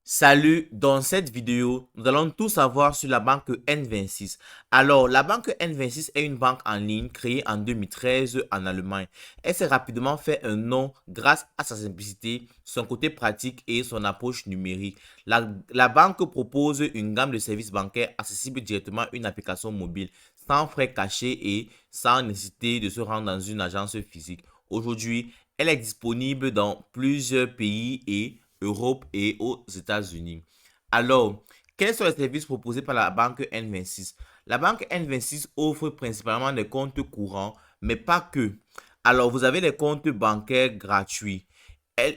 Salut, dans cette vidéo, nous allons tout savoir sur la banque N26. Alors, la banque N26 est une banque en ligne créée en 2013 en Allemagne. Elle s'est rapidement fait un nom grâce à sa simplicité, son côté pratique et son approche numérique. La banque propose une gamme de services bancaires accessibles directement à une application mobile, sans frais cachés et sans nécessité de se rendre dans une agence physique. Aujourd'hui, elle est disponible dans plusieurs pays et Europe et aux États-Unis. Alors, quels sont les services proposés par la banque N26? La banque N26 offre principalement des comptes courants, mais pas que. Alors, vous avez les comptes bancaires gratuits.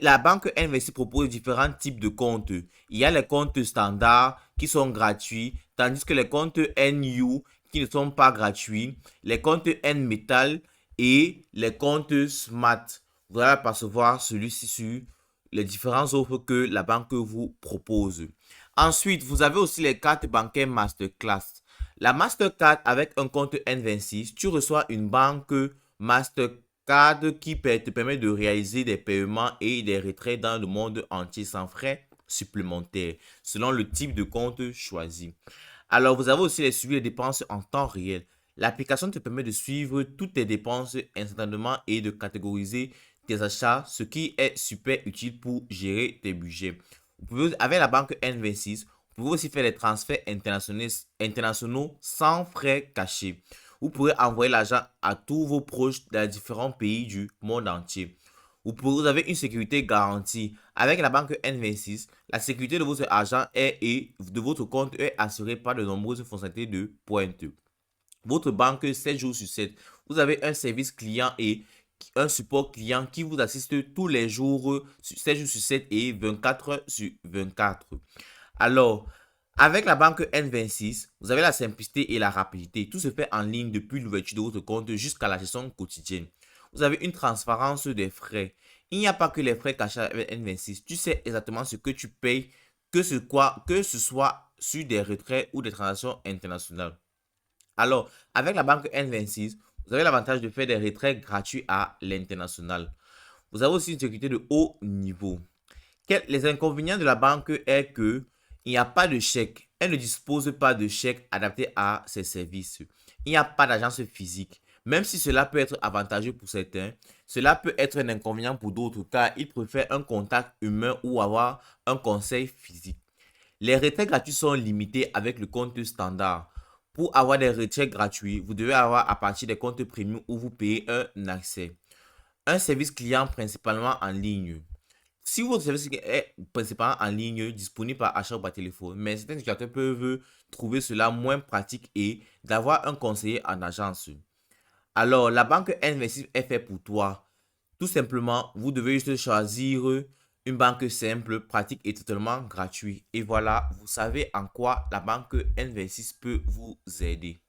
La banque N26 propose différents types de comptes. Il y a les comptes standards qui sont gratuits, tandis que les comptes NU qui ne sont pas gratuits, les comptes N-Metal et les comptes Smart. Vous allez apercevoir celui-ci sur les différentes offres que la banque vous propose. Ensuite, vous avez aussi les cartes bancaires Masterclass. La Mastercard avec un compte N26, tu reçois une banque Mastercard qui te permet de réaliser des paiements et des retraits dans le monde entier sans frais supplémentaires, selon le type de compte choisi. Alors, vous avez aussi les suivis des dépenses en temps réel. L'application te permet de suivre toutes tes dépenses instantanément et de catégoriser tes achats, ce qui est super utile pour gérer tes budgets. Avec la banque N26, vous pouvez aussi faire des transferts internationaux sans frais cachés. Vous pourrez envoyer l'argent à tous vos proches dans différents pays du monde entier. Vous avez une sécurité garantie. Avec la banque N26, la sécurité de votre argent et de votre compte est assurée par de nombreuses fonctionnalités de pointe. Votre banque 7 jours sur 7. Vous avez un service client et un support client qui vous assiste tous les jours, 7 jours sur 7 et 24 heures sur 24. Alors, avec la banque N26, vous avez la simplicité et la rapidité. Tout se fait en ligne depuis l'ouverture de votre compte jusqu'à la gestion quotidienne. Vous avez une transparence des frais. Il n'y a pas que les frais cachés avec N26. Tu sais exactement ce que tu payes, que ce soit sur des retraits ou des transactions internationales. Alors, avec la banque N26, vous avez l'avantage de faire des retraits gratuits à l'international. Vous avez aussi une sécurité de haut niveau. Les inconvénients de la banque est que il n'y a pas de chèque. Elle ne dispose pas de chèque adapté à ses services. Il n'y a pas d'agence physique. Même si cela peut être avantageux pour certains, cela peut être un inconvénient pour d'autres car ils préfèrent un contact humain ou avoir un conseil physique. Les retraits gratuits sont limités avec le compte standard. Pour avoir des retraits gratuits, vous devez avoir à partir des comptes premium où vous payez un accès. Un service client principalement en ligne. Si votre service est principalement en ligne, disponible par achat ou par téléphone, mais certains utilisateurs peuvent trouver cela moins pratique et d'avoir un conseiller en agence. Alors, la banque N26 est faite pour toi. Tout simplement, vous devez juste choisir une banque simple, pratique et totalement gratuite. Et voilà, vous savez en quoi la banque N26 peut vous aider.